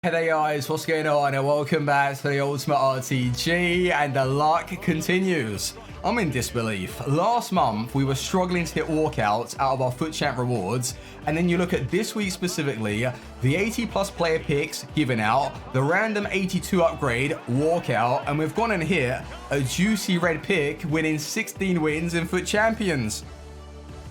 Hey there guys, what's going on and welcome back to the Ultimate RTG, and the luck continues. I'm in disbelief. Last month we were struggling to hit walkouts out of our FUT Champ rewards, and then you look at this week specifically, the 80 plus player picks given out, the random 82 upgrade walkout, and we've gone and hit a juicy red pick winning 16 wins in FUT Champions.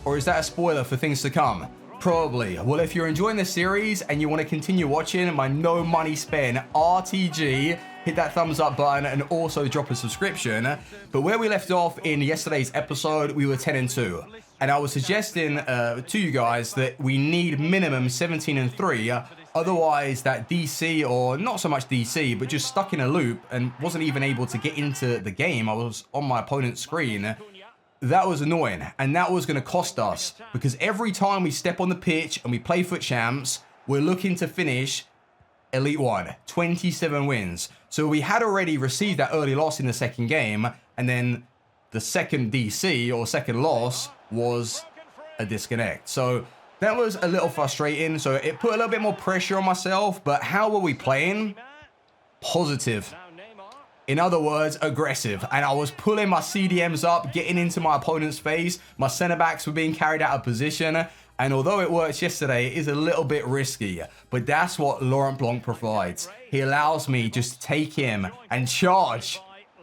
Or is that a spoiler for things to come? Probably. Well, if you're enjoying this series and you want to continue watching my no money spend RTG, hit that thumbs up button and also drop a subscription. But where we left off in yesterday's episode, we were 10-2. And I was suggesting to you guys that we need minimum 17-3. Otherwise, that DC, or not so much DC, but just stuck in a loop and wasn't even able to get into the game. I was on my opponent's screen. That was annoying, and that was going to cost us, because every time we step on the pitch and we play FUT Champs, we're looking to finish Elite 1, 27 wins. So we had already received that early loss in the second game, and then the second DC, or second loss, was a disconnect. So that was a little frustrating, so it put a little bit more pressure on myself, but how were we playing? Positive. In other words, aggressive. And I was pulling my CDMs up, getting into my opponent's face. My center backs were being carried out of position. And although it worked yesterday, it is a little bit risky. But that's what Blanc provides. He allows me just to take him and charge.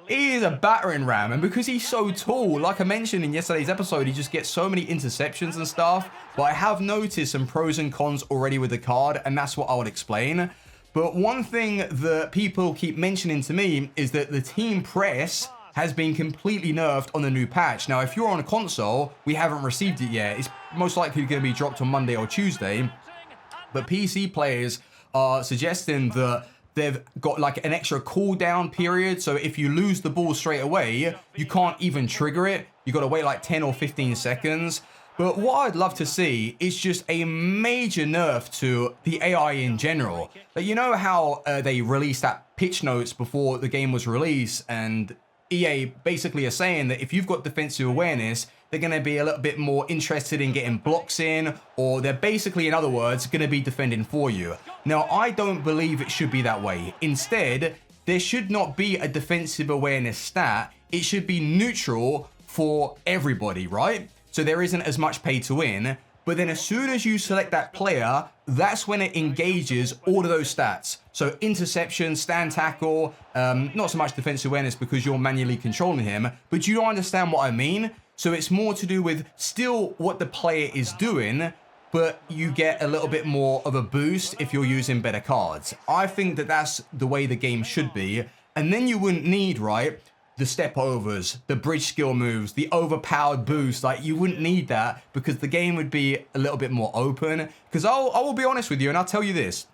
He is a battering ram. And because he's so tall, like I mentioned in yesterday's episode, he just gets so many interceptions and stuff. But I have noticed some pros and cons already with the card. And that's what I would explain. But one thing that people keep mentioning to me is that the team press has been completely nerfed on the new patch. Now, if you're on a console, we haven't received it yet. It's most likely going to be dropped on Monday or Tuesday. But PC players are suggesting that they've got like an extra cooldown period. So if you lose the ball straight away, you can't even trigger it. You got to wait like 10 or 15 seconds. But what I'd love to see is just a major nerf to the AI in general. Like, you know how they released that pitch notes before the game was released, and EA basically are saying that if you've got defensive awareness, they're going to be a little bit more interested in getting blocks in, or they're basically, in other words, going to be defending for you. Now, I don't believe it should be that way. Instead, there should not be a defensive awareness stat. It should be neutral for everybody, right? So there isn't as much pay to win, but then as soon as you select that player, that's when it engages all of those stats. So interception, stand tackle, not so much defensive awareness because you're manually controlling him, but you don't understand what I mean. So it's more to do with still what the player is doing, but you get a little bit more of a boost if you're using better cards. I think that that's the way the game should be. And then you wouldn't need, right, the step overs, the bridge skill moves, the overpowered boost. Like, you wouldn't need that because the game would be a little bit more open. Because I will be honest with you, and I'll tell you this.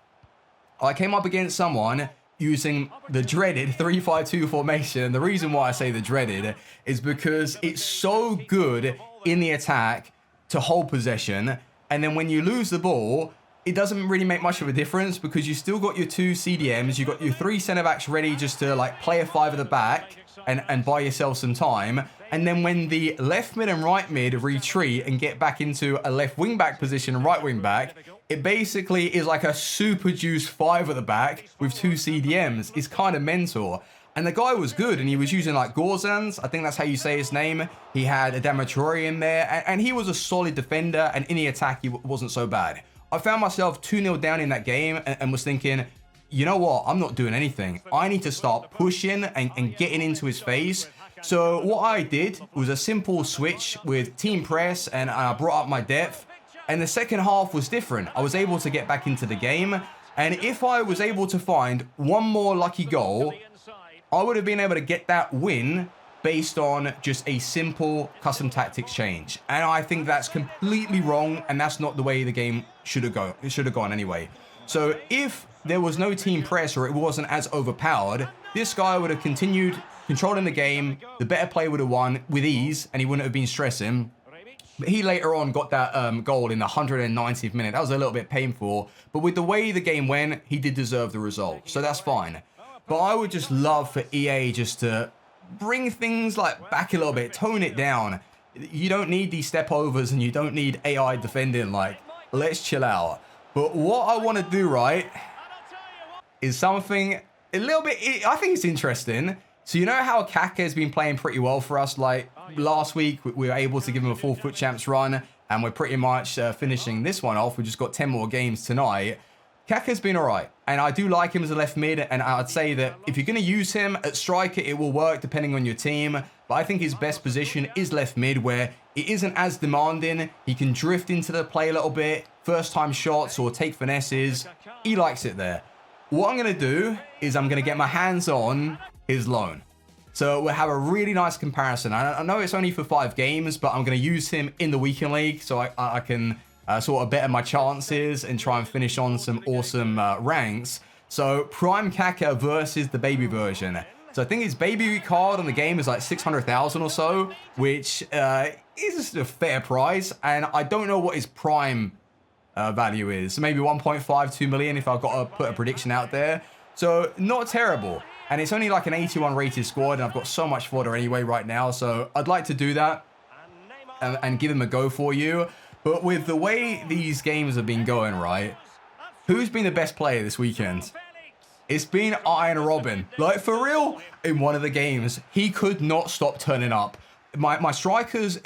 I came up against someone using the dreaded 3-5-2 formation. And the reason why I say the dreaded is because it's so good in the attack to hold possession. And then when you lose the ball, it doesn't really make much of a difference because you still got your 2 CDMs. You got your 3 center backs ready just to like play a 5 at the back and buy yourself some time. And then when the left mid and right mid retreat and get back into a left wing back position and right wing back, it basically is like a super juice 5 at the back with 2 CDMs. It's kind of mental. And the guy was good, and he was using like Gorzans. I think that's how you say his name. He had a Damatori in there, and he was a solid defender, and in the attack, he wasn't so bad. I found myself 2-0 down in that game and was thinking, you know what? I'm not doing anything. I need to start pushing and getting into his face. So what I did was a simple switch with team press, and I brought up my depth. And the second half was different. I was able to get back into the game. And if I was able to find one more lucky goal, I would have been able to get that win based on just a simple custom tactics change. And I think that's completely wrong, and that's not the way the game should have gone. It should have gone anyway. So if there was no team press or it wasn't as overpowered, this guy would have continued controlling the game. The better player would have won with ease, and he wouldn't have been stressing. But he later on got that goal in the 190th minute. That was a little bit painful. But with the way the game went, he did deserve the result. So that's fine. But I would just love for EA just to bring things like back a little bit, tone it down. You don't need these step overs and you don't need AI defending. Like, let's chill out. But what I want to do, right, is something a little bit, I think it's interesting. So you know how Kaka has been playing pretty well for us? Like last week, we were able to give him a full FUT Champs run, and we're pretty much finishing this one off. We just got 10 more games tonight. Kaka's been all right, and I do like him as a left mid, and I'd say that if you're going to use him at striker, it will work depending on your team, but I think his best position is left mid, where it isn't as demanding. He can drift into the play a little bit, first time shots or take finesses. He likes it there. What I'm going to do is I'm going to get my hands on his loan. So we'll have a really nice comparison. I know it's only for 5 games, but I'm going to use him in the weekend league so I can sort of better my chances and try and finish on some awesome ranks. So Prime Kaka versus the baby version. So I think his baby card on the game is like 600,000 or so, which is a fair price. And I don't know what his prime value is. So maybe 1.52 million if I've got to put a prediction out there. So not terrible. And it's only like an 81 rated squad, and I've got so much fodder anyway right now. So I'd like to do that and give him a go for you. But with the way these games have been going, right, who's been the best player this weekend? It's been Iron Robin. Like, for real, in one of the games, he could not stop turning up. My strikers,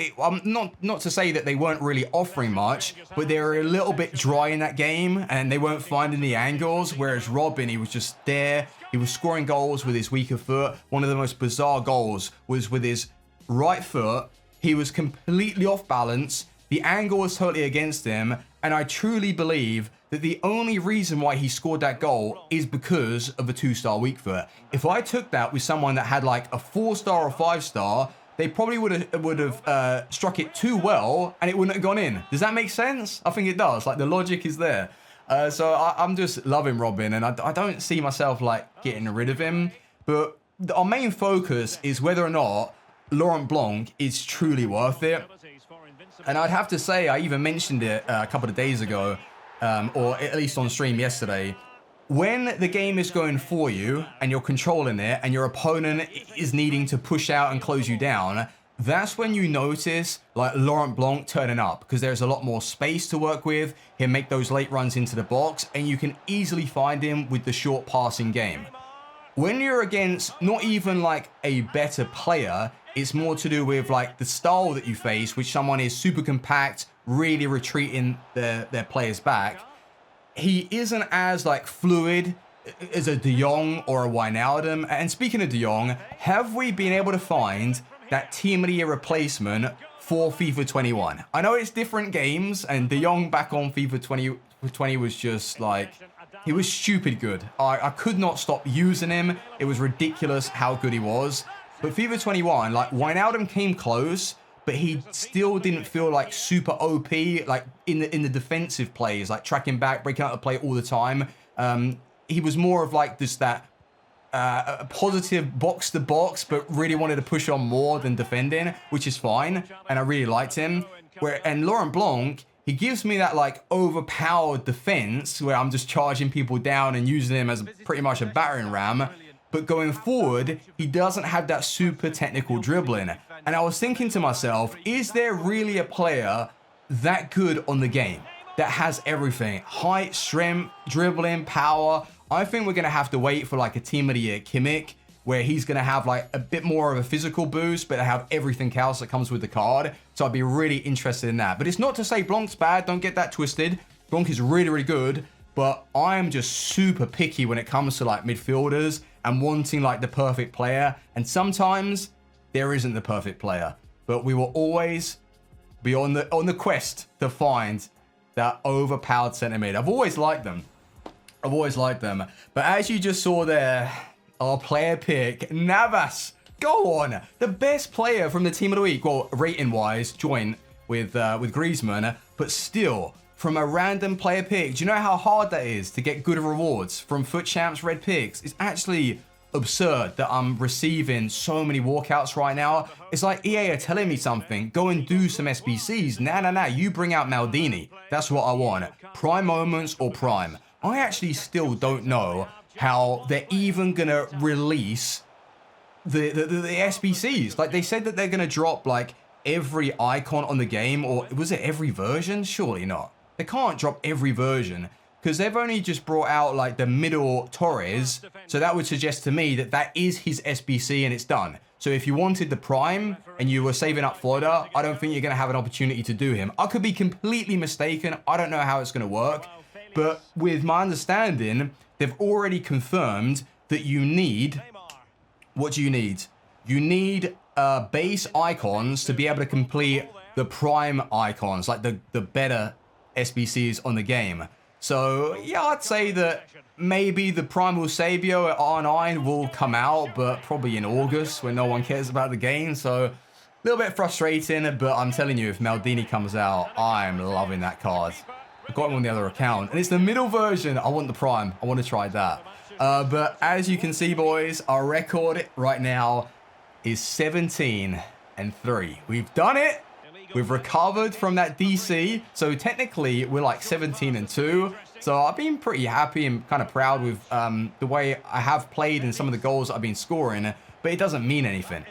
not to say that they weren't really offering much, but they were a little bit dry in that game, and they weren't finding the angles, whereas Robin, he was just there. He was scoring goals with his weaker foot. One of the most bizarre goals was with his right foot. He was completely off balance. The angle was totally against him, and I truly believe that the only reason why he scored that goal is because of a 2-star weak foot. If I took that with someone that had like a 4-star or 5-star, they probably would have struck it too well, and it wouldn't have gone in. Does that make sense? I think it does. Like, the logic is there. So I'm just loving Robin, and I don't see myself like getting rid of him. But our main focus is whether or not Laurent Blanc is truly worth it. And I'd have to say, I even mentioned it a couple of days ago, or at least on stream yesterday. When the game is going for you and you're controlling it and your opponent is needing to push out and close you down, that's when you notice like Laurent Blanc turning up, because there's a lot more space to work with. He'll make those late runs into the box, and you can easily find him with the short passing game. When you're against not even like a better player, it's more to do with like the style that you face, which someone is super compact, really retreating their players back. He isn't as like fluid as a De Jong or a Wijnaldum. And speaking of De Jong, have we been able to find that Team of the Year replacement for FIFA 21? I know it's different games, and De Jong back on FIFA 20 was just like, he was stupid good. I could not stop using him. It was ridiculous how good he was. But FIFA 21, like Wijnaldum came close, but he still didn't feel like super OP, like in the defensive plays, like tracking back, breaking out the play all the time. He was more of like just that positive box to box, but really wanted to push on more than defending, which is fine. And I really liked him. And Laurent Blanc, he gives me that like overpowered defense where I'm just charging people down and using him as pretty much a battering ram. But going forward, he doesn't have that super technical dribbling. And I was thinking to myself, is there really a player that good on the game that has everything? Height, strength, dribbling, power. I think we're going to have to wait for like a Team of the Year Kimmich, where he's going to have like a bit more of a physical boost, but have everything else that comes with the card. So I'd be really interested in that. But it's not to say Blanc's bad. Don't get that twisted. Blanc is really, really good. But I am just super picky when it comes to like midfielders and wanting like the perfect player. And sometimes there isn't the perfect player, but we will always be on the quest to find that overpowered centre mid. I've always liked them. But as you just saw there, our player pick, Navas. Go on. The best player from the Team of the Week. Well, rating wise, joint with Griezmann, but still, from a random player pick. Do you know how hard that is to get good rewards from FUT Champs red picks? It's actually absurd that I'm receiving so many walkouts right now. It's like EA are telling me something. Go and do some SBCs. Nah. You bring out Maldini. That's what I want. Prime moments or prime. I actually still don't know how they're even going to release the SBCs. Like, they said that they're going to drop like every icon on the game, or was it every version? Surely not. They can't drop every version. because they've only just brought out like the middle Torres. So that would suggest to me that that is his SBC and it's done. So if you wanted the prime and you were saving up Fodder, I don't think you're going to have an opportunity to do him. I could be completely mistaken. I don't know how it's going to work. But with my understanding, they've already confirmed that you need... What do you need? You need base icons to be able to complete the prime icons, like the better SBCs on the game. So, yeah, I'd say that maybe the Primal Sabio at R9 will come out, but probably in August when no one cares about the game. So, a little bit frustrating, but I'm telling you, if Maldini comes out, I'm loving that card. I've got him on the other account, and it's the middle version. I want the Prime. I want to try that. But as you can see, boys, our record right now is 17-3. We've done it. We've recovered from that DC. So technically, we're like 17-2. So I've been pretty happy and kind of proud with the way I have played and some of the goals I've been scoring. But it doesn't mean anything.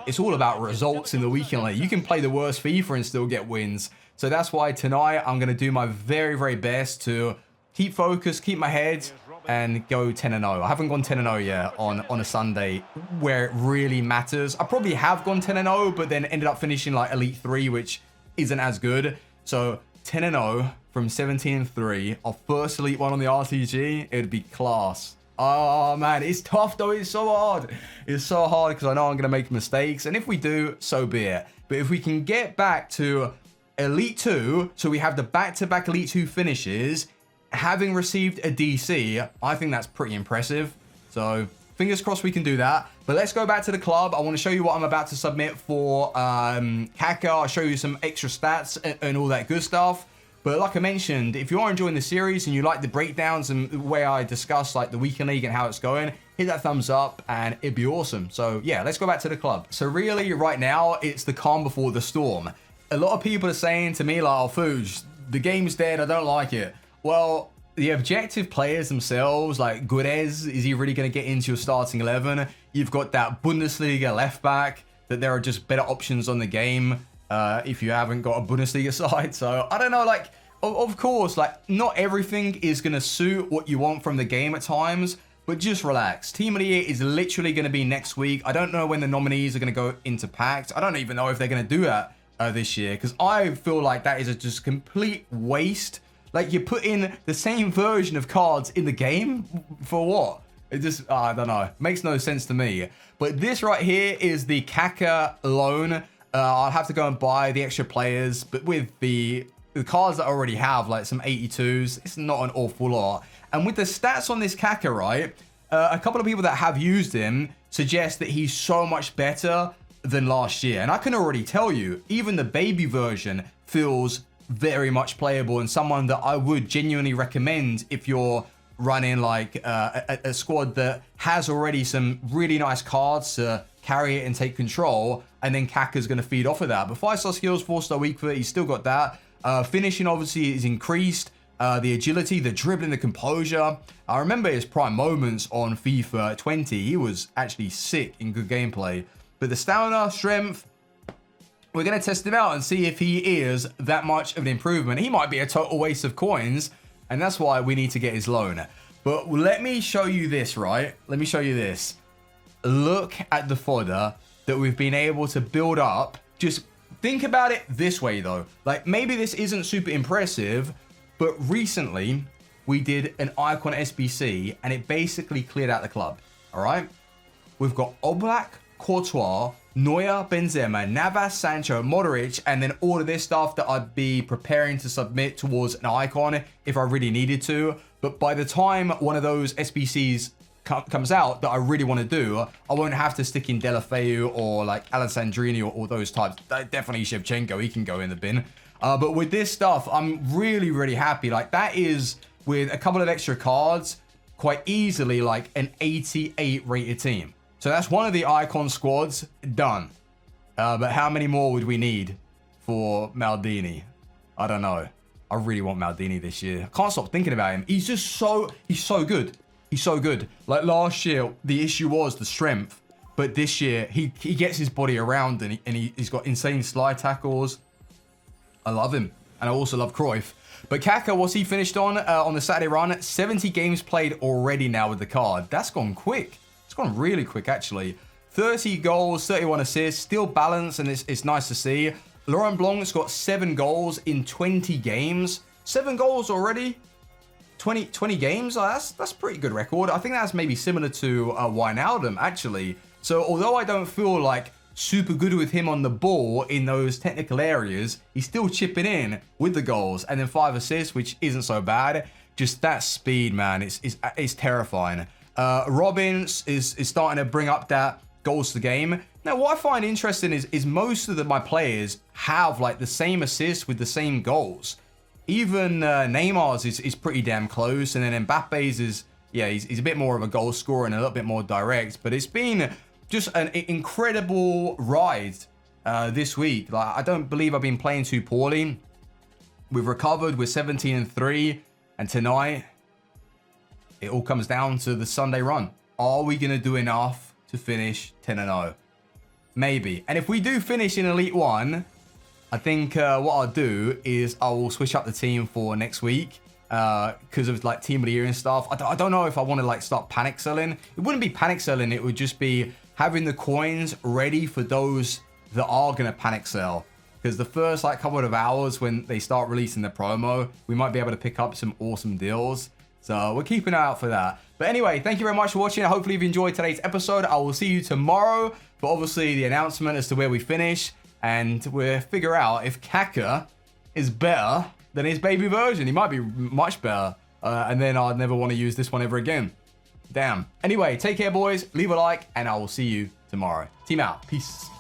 It's all about results in the weekend league. You can play the worst FIFA and still get wins. So that's why tonight I'm going to do my very, very best to keep focused, keep my head, and go 10-0. I haven't gone 10-0 yet on a Sunday where it really matters. I probably have gone 10-0, but then ended up finishing like Elite 3, which isn't as good. So 10-0 from 17-3. Our first Elite 1 on the RTG, it'd be class. Oh, man, it's tough, though. It's so hard. It's so hard because I know I'm going to make mistakes. And if we do, so be it. But if we can get back to Elite 2, so we have the back-to-back Elite 2 finishes, having received a DC, I think that's pretty impressive. So fingers crossed we can do that. But let's go back to the club. I want to show you what I'm about to submit for Kaka. I'll show you some extra stats and all that good stuff. But like I mentioned, if you are enjoying the series and you like the breakdowns and the way I discuss like the weekend league and how it's going, hit that thumbs up and it'd be awesome. So yeah, let's go back to the club. So really right now, it's the calm before the storm. A lot of people are saying to me like, oh, Fuji, the game's dead, I don't like it. Well, the objective players themselves, like Gurez, is he really going to get into your starting 11? You've got that Bundesliga left back, that there are just better options on the game if you haven't got a Bundesliga side. So, I don't know, like, of course, like, not everything is going to suit what you want from the game at times, but just relax. Team of the Year is literally going to be next week. I don't know when the nominees are going to go into Pact. I don't even know if they're going to do that this year, because I feel like that is a just complete waste. Like, you put in the same version of cards in the game for what? It just, I don't know. Makes no sense to me. But this right here is the Kaka loan. I'll have to go and buy the extra players. But with the cards that I already have, like some 82s, it's not an awful lot. And with the stats on this Kaka, right, a couple of people that have used him suggest that he's so much better than last year. And I can already tell you, even the baby version feels very much playable and someone that I would genuinely recommend if you're running like a squad that has already some really nice cards to carry it and take control, and then Kaka's going to feed off of that. But 5-star skills, 4-star weak foot, he's still got that. Finishing obviously is increased. The agility, the dribbling, the composure. I remember his prime moments on FIFA 20. He was actually sick in good gameplay. But the stamina, strength, we're going to test him out and see if he is that much of an improvement. He might be a total waste of coins, and that's why we need to get his loan. But let me show you this, right? Let me show you this. Look at the fodder that we've been able to build up. Just think about it this way, though. Like, maybe this isn't super impressive, but recently we did an Icon SBC, and it basically cleared out the club, all right? We've got Oblak, Courtois, Neuer, Benzema, Navas, Sancho, Modric, and then all of this stuff that I'd be preparing to submit towards an icon if I really needed to. But by the time one of those SBCs comes out that I really want to do, I won't have to stick in Delafeu or like Alessandrini or those types. Definitely Shevchenko, he can go in the bin. But with this stuff, I'm really, really happy. Like, that is, with a couple of extra cards, quite easily like an 88 rated team. So that's one of the icon squads done. But how many more would we need for Maldini? I don't know. I really want Maldini this year. I can't stop thinking about him. He's just he's so good. He's so good. Like last year, the issue was the strength. But this year, he gets his body around and he's got insane slide tackles. I love him. And I also love Cruyff. But Kaka, what's he finished on the Saturday run? 70 games played already now with the card. That's gone quick. It's gone really quick, actually. 30 goals, 31 assists, still balanced, and it's nice to see. Laurent Blanc's got 7 goals in 20 games. 7 goals already? 20 games? Oh, that's a pretty good record. I think that's maybe similar to Wijnaldum, actually. So although I don't feel like super good with him on the ball in those technical areas, he's still chipping in with the goals. And then 5 assists, which isn't so bad. Just that speed, man, it's terrifying. Robbins is starting to bring up that goals to game. Now, what I find interesting is most of my players have like the same assists with the same goals. Even Neymar's is pretty damn close, and then Mbappe's is, yeah, he's a bit more of a goal scorer and a little bit more direct. But it's been just an incredible ride this week. Like, I don't believe I've been playing too poorly. We've recovered with 17-3, and tonight it all comes down to the Sunday run. Are we gonna do enough to finish 10-0? Maybe. And if we do finish in Elite 1, I think what I'll do is I will switch up the team for next week because of like team of the year and stuff. I don't know if I want to like start panic selling. It wouldn't be panic selling. It would just be having the coins ready for those that are going to panic sell. Because the first like couple of hours when they start releasing the promo, we might be able to pick up some awesome deals. So we're keeping an eye out for that. But anyway, thank you very much for watching. Hopefully you've enjoyed today's episode. I will see you tomorrow for obviously the announcement as to where we finish. And we'll figure out if Kaka is better than his baby version. He might be much better. And then I'd never want to use this one ever again. Damn. Anyway, take care, boys. Leave a like, and I will see you tomorrow. Team out. Peace.